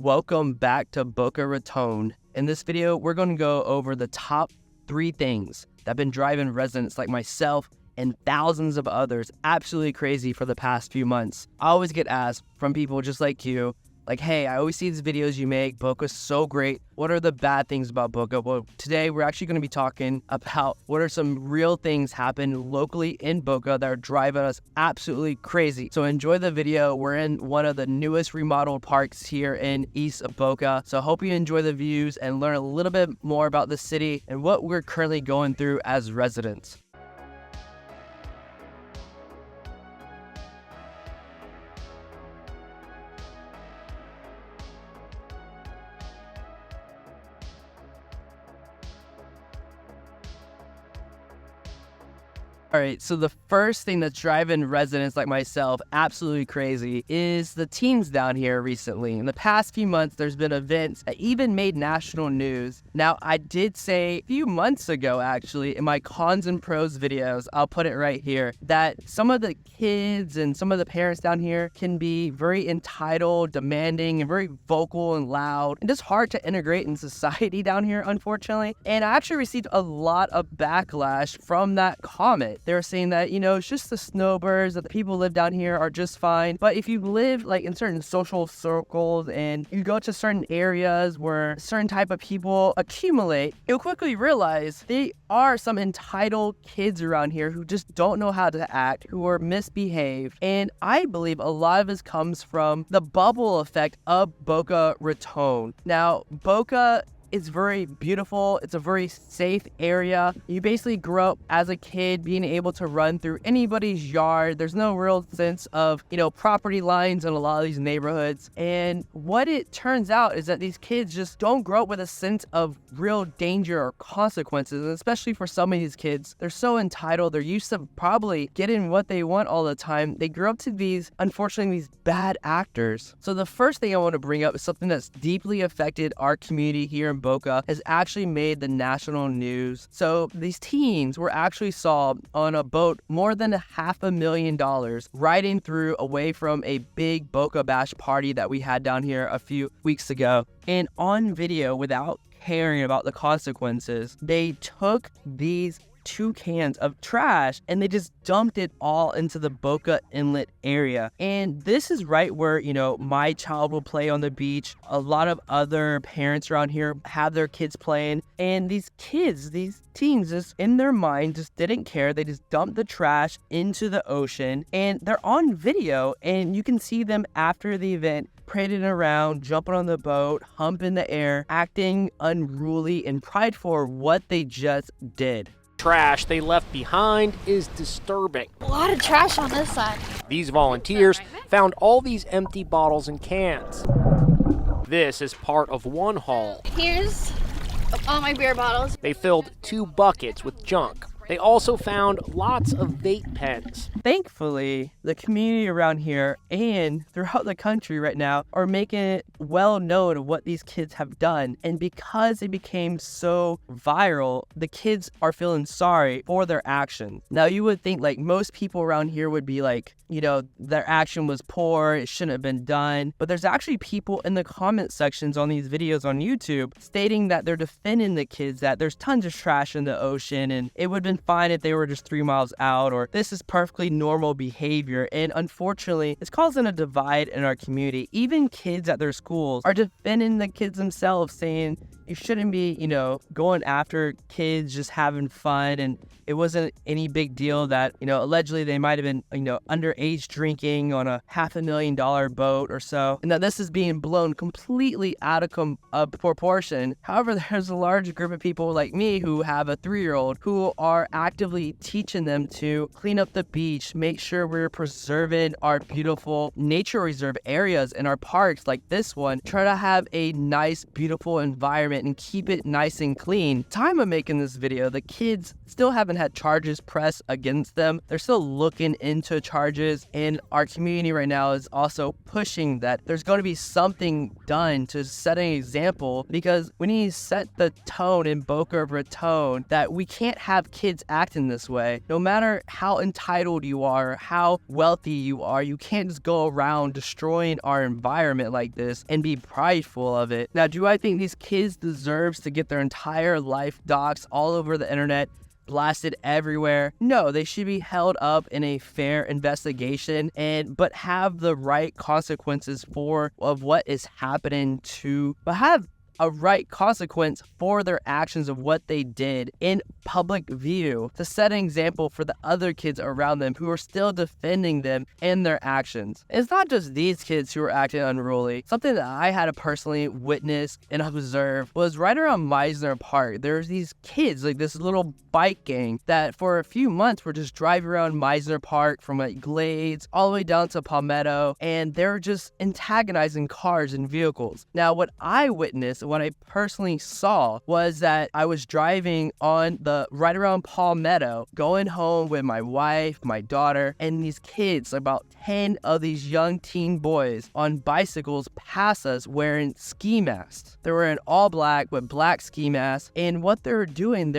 Welcome back to Boca Raton. In this video, we're going to go over the top 3 things that have been driving residents like myself and thousands of others absolutely crazy for the past few months. I always get asked from people just like you, like, hey, I always see these videos you make. Boca's so great. What are the bad things about Boca? Well, today we're actually going to be talking about what are some real things happen locally in Boca that are driving us absolutely crazy. So enjoy the video. We're in one of the newest remodeled parks here in East of Boca. So I hope you enjoy the views and learn a little bit more about the city and what we're currently going through as residents. All right, so the first thing that's driving residents like myself absolutely crazy is the teens down here recently. In the past few months, there's been events that even made national news. Now, I did say a few months ago, actually, in my cons and pros videos, I'll put it right here, that some of the kids and some of the parents down here can be very entitled, demanding, and very vocal and loud, and just hard to integrate in society down here, unfortunately. And I actually received a lot of backlash from that comment. They were saying that, it's just the snowbirds, that the people who live down here are just fine. But if you live like in certain social circles and you go to certain areas where certain type of people accumulate, you'll quickly realize there are some entitled kids around here who just don't know how to act, who are misbehaved. And I believe a lot of this comes from the bubble effect of Boca Raton. Now, Boca is very beautiful. It's a very safe area. You basically grow up as a kid being able to run through anybody's yard. There's no real sense of, property lines in a lot of these neighborhoods. And what it turns out is that these kids just don't grow up with a sense of real danger or consequences. And especially for some of these kids, they're so entitled. They're used to probably getting what they want all the time. They grew up to unfortunately, these bad actors. So the first thing I want to bring up is something that's deeply affected our community here in Boca, has actually made the national news. So these teens were actually saw on a boat more than $500,000 riding through away from a big Boca Bash party that we had down here a few weeks ago. And on video, without caring about the consequences, they took these 2 cans of trash and they just dumped it all into the Boca Inlet area. And this is right where, my child will play on the beach. A lot of other parents around here have their kids playing. And these kids, these teens, just in their mind, just didn't care. They just dumped the trash into the ocean. And they're on video and you can see them after the event parading around, jumping on the boat, humping the air, acting unruly and prideful for what they just did. Trash they left behind is disturbing. A lot of trash on this side. These volunteers found all these empty bottles and cans. This is part of one haul. Here's all my beer bottles. They filled 2 buckets with junk. They also found lots of vape pens. Thankfully, the community around here and throughout the country right now are making it well known what these kids have done. And because it became so viral, the kids are feeling sorry for their actions. Now, you would think like most people around here would be like, their action was poor, it shouldn't have been done. But there's actually people in the comment sections on these videos on YouTube stating that they're defending the kids, that there's tons of trash in the ocean and it would have been fine if they were just 3 miles out, or this is perfectly normal behavior. And unfortunately, it's causing a divide in our community. Even kids at their schools are defending the kids themselves, saying you shouldn't be, going after kids just having fun. And it wasn't any big deal that, allegedly they might have been, underage drinking on a $500,000 boat or so. And that this is being blown completely out of proportion. However, there's a large group of people like me who have a 3-year-old who are actively teaching them to clean up the beach, make sure we're preserving our beautiful nature reserve areas in our parks like this one, try to have a nice, beautiful environment environment and keep it nice and clean. Time of making this video, the kids still haven't had charges pressed against them. They're still looking into charges, and our community right now is also pushing that there's going to be something done to set an example, because we need to set the tone in Boca Raton that we can't have kids acting this way. No matter how entitled you are, how wealthy you are, you can't just go around destroying our environment like this and be prideful of it. Now, do I think these kids deserves to get their entire life doxxed all over the internet, blasted everywhere? No, they should be held up in a fair investigation, but have the right consequences of what is happening but have a right consequence for their actions of what they did in public view, to set an example for the other kids around them who are still defending them in their actions. It's not just these kids who are acting unruly. Something that I had to personally witness and observe was right around Meisner Park. There's these kids, like this little bike gang, that for a few months were just driving around Meisner Park from like Glades all the way down to Palmetto, and they're just antagonizing cars and vehicles. Now, what I witnessed, what I personally saw, was that I was driving on right around Palmetto, going home with my wife, my daughter, and these kids, about 10 of these young teen boys on bicycles, pass us wearing ski masks. They were in all black with black ski masks, and what they're doing,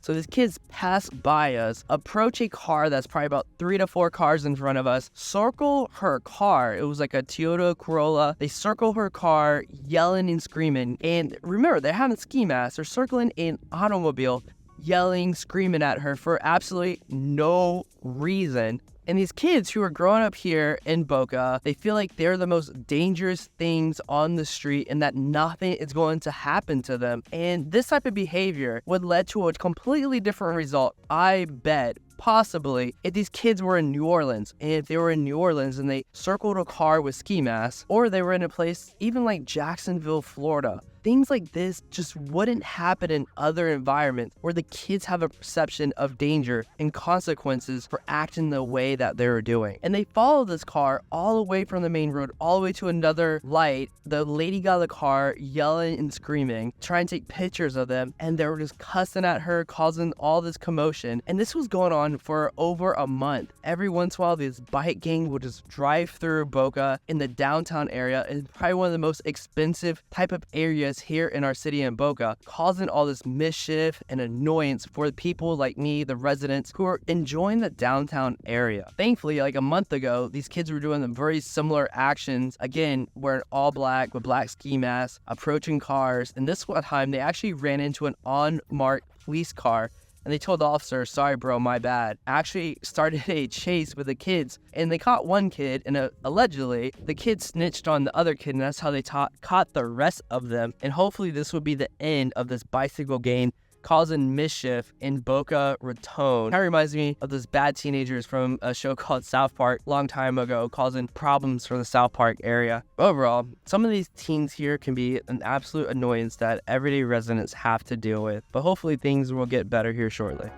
so these kids pass by us, approach a car that's probably about 3 to 4 cars in front of us, circle her car. It was like a Toyota Corolla. They circle her car, yelling and screaming. And remember, they're having ski masks. They're circling an automobile, yelling, screaming at her for absolutely no reason. And these kids who are growing up here in Boca, they feel like they're the most dangerous things on the street and that nothing is going to happen to them. And this type of behavior would lead to a completely different result, I bet, possibly, if these kids were in New Orleans. And if they were in New Orleans and they circled a car with ski masks, or they were in a place even like Jacksonville, Florida, things like this just wouldn't happen in other environments where the kids have a perception of danger and consequences for acting the way that they're doing. And they follow this car all the way from the main road, all the way to another light. The lady got the car, yelling and screaming, trying to take pictures of them, and they were just cussing at her, causing all this commotion. And this was going on for over a month. Every once in a while, this bike gang would just drive through Boca in the downtown area, and probably one of the most expensive type of areas here in our city in Boca, causing all this mischief and annoyance for the people like me, the residents who are enjoying the downtown area. Thankfully, like a month ago, these kids were doing the very similar actions, again, wearing all black with black ski masks, approaching cars, and this one time they actually ran into an unmarked police car. And they told the officer, "Sorry, bro, my bad." Actually started a chase with the kids, and they caught one kid, and allegedly the kid snitched on the other kid, and that's how they caught the rest of them. And hopefully this would be the end of this bicycle gang causing mischief in Boca Raton. Kind of reminds me of those bad teenagers from a show called South Park a long time ago, causing problems for the South Park area. Overall, some of these teens here can be an absolute annoyance that everyday residents have to deal with, but hopefully things will get better here shortly.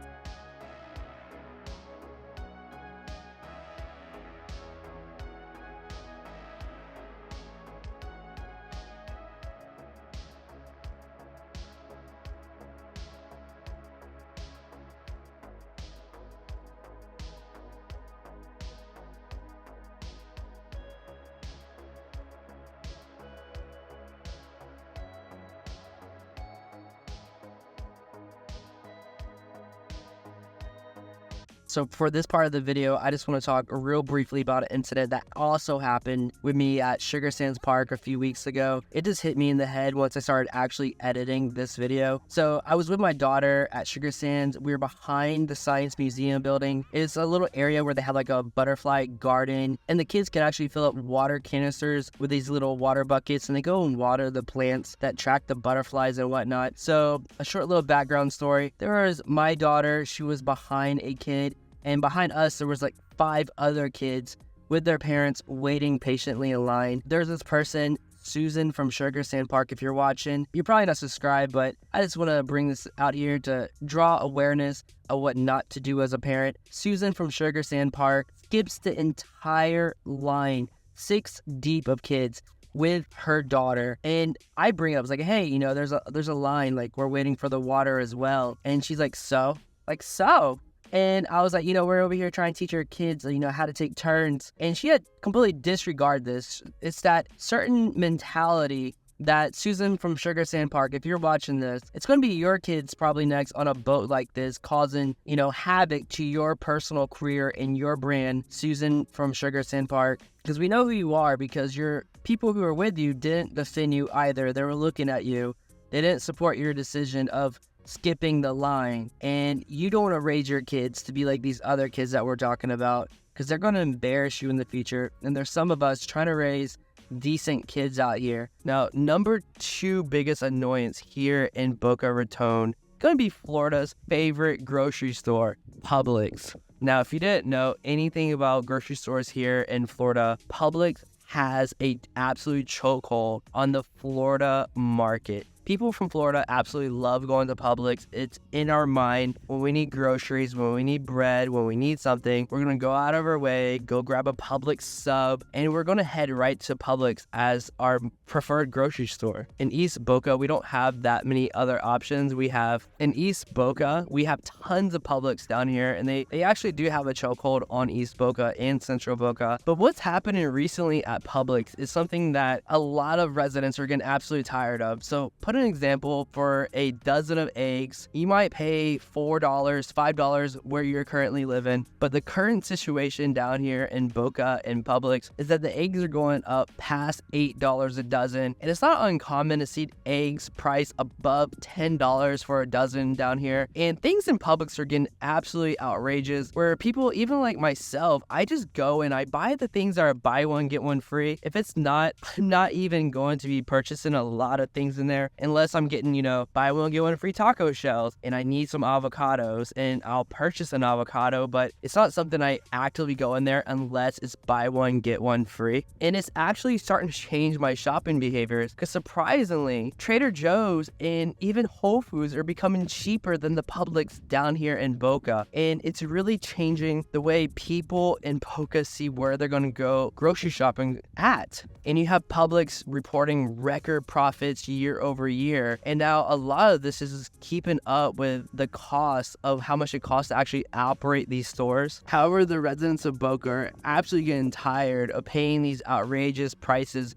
So for this part of the video, I just want to talk real briefly about an incident that also happened with me at Sugar Sands Park a few weeks ago. It just hit me in the head once I started actually editing this video. So I was with my daughter at Sugar Sands. We were behind the Science Museum building. It's a little area where they have like a butterfly garden, and the kids can actually fill up water canisters with these little water buckets, and they go and water the plants that track the butterflies and whatnot. So a short little background story. There was my daughter. She was behind a kid, and behind us, there was like 5 other kids with their parents waiting patiently in line. There's this person, Susan from Sugar Sand Park. If you're watching, you're probably not subscribed, but I just want to bring this out here to draw awareness of what not to do as a parent. Susan from Sugar Sand Park skips the entire line, 6 deep of kids, with her daughter, and I bring up, I was like, hey, you know, there's a line, like, we're waiting for the water as well. And she's like, so? Like, so? And I was like, you know, we're over here trying to teach our kids, you know, how to take turns. And she had completely disregarded this. It's that certain mentality that Susan from Sugar Sand Park, if you're watching this, it's going to be your kids probably next on a boat like this, causing, you know, havoc to your personal career and your brand, Susan from Sugar Sand Park. Because we know who you are, because your people who are with you didn't defend you either. They were looking at you. They didn't support your decision of skipping the line. And you don't want to raise your kids to be like these other kids that we're talking about, because they're going to embarrass you in the future. And there's some of us trying to raise decent kids out here. Now, number 2 biggest annoyance here in Boca Raton, going to be Florida's favorite grocery store, Publix. Now, if you didn't know anything about grocery stores here in Florida, Publix has a absolute chokehold on the Florida market. People from Florida absolutely love going to Publix. It's in our mind. When we need groceries, when we need bread, when we need something, we're going to go out of our way, go grab a Publix sub, and we're going to head right to Publix as our preferred grocery store. In East Boca, we don't have that many other options. In East Boca, we have tons of Publix down here, and they actually do have a chokehold on East Boca and Central Boca. But what's happening recently at Publix is something that a lot of residents are getting absolutely tired of. So put an example, for a dozen of eggs, you might pay $4, $5 where you're currently living. But the current situation down here in Boca and Publix is that the eggs are going up past $8 a dozen. And it's not uncommon to see eggs priced above $10 for a dozen down here. And things in Publix are getting absolutely outrageous, where people, even like myself, I just go and I buy the things that are buy one, get one free. If it's not, I'm not even going to be purchasing a lot of things in there, unless I'm getting, you know, buy one, get one free taco shells, and I need some avocados, and I'll purchase an avocado, but it's not something I actively go in there unless it's buy one, get one free. And it's actually starting to change my shopping behaviors, because surprisingly, Trader Joe's and even Whole Foods are becoming cheaper than the Publix down here in Boca. And it's really changing the way people in Boca see where they're going to go grocery shopping at. And you have Publix reporting record profits year over year. And now a lot of this is keeping up with the cost of how much it costs to actually operate these stores. However, the residents of Boca are absolutely getting tired of paying these outrageous prices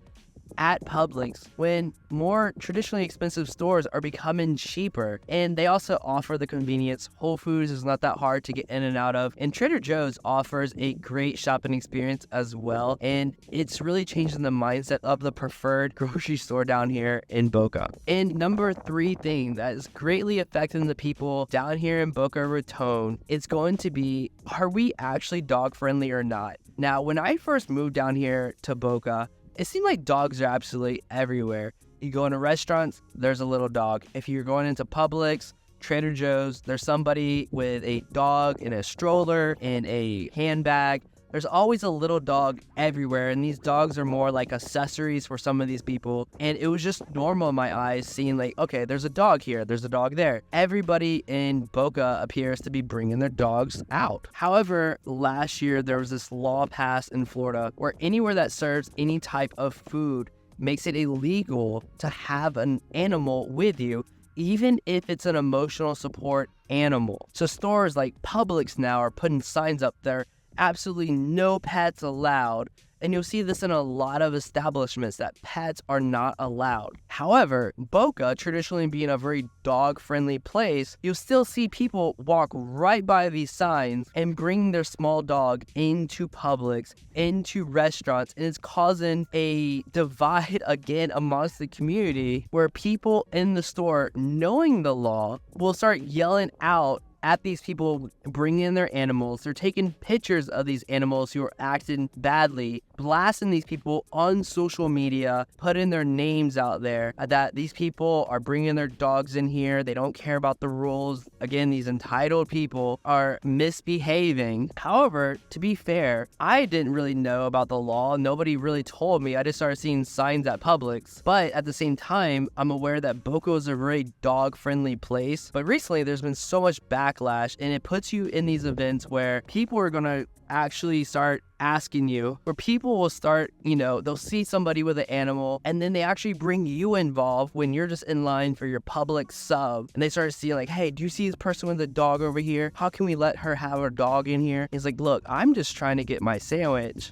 at Publix when more traditionally expensive stores are becoming cheaper. And they also offer the convenience. Whole Foods is not that hard to get in and out of, and Trader Joe's offers a great shopping experience as well. And it's really changing the mindset of the preferred grocery store down here in Boca. And number 3 thing that is greatly affecting the people down here in Boca Raton is going to be, are we actually dog friendly or not? Now, when I first moved down here to Boca, it seemed like dogs are absolutely everywhere. You go into restaurants, there's a little dog. If you're going into Publix, Trader Joe's, there's somebody with a dog in a stroller, in a handbag. There's always a little dog everywhere, and these dogs are more like accessories for some of these people. And it was just normal in my eyes seeing like, okay, there's a dog here, there's a dog there. Everybody in Boca appears to be bringing their dogs out. However, last year there was this law passed in Florida where anywhere that serves any type of food makes it illegal to have an animal with you, even if it's an emotional support animal. So stores like Publix now are putting signs up there, absolutely no pets allowed. And you'll see this in a lot of establishments, that pets are not allowed. However, Boca, traditionally being a very dog-friendly place, you'll still see people walk right by these signs and bring their small dog into Publix, into restaurants, and it's causing a divide again amongst the community, where people in the store, knowing the law, will start yelling out at these people bringing in their animals. They're taking pictures of these animals who are acting badly, blasting these people on social media, putting their names out there that these people are bringing their dogs in here. They don't care about the rules. Again, these entitled people are misbehaving. However, to be fair, I didn't really know about the law. Nobody really told me. I just started seeing signs at Publix. But at the same time, I'm aware that Boca is a very dog-friendly place. But recently, there's been so much backlash backlash, and it puts you in these events where people are gonna actually start asking you, where people will start, they'll see somebody with an animal and then they actually bring you involved when you're just in line for your Publix sub, and they start seeing like, hey, do you see this person with a dog over here? How can we let her have her dog in here? He's like, look, I'm just trying to get my sandwich.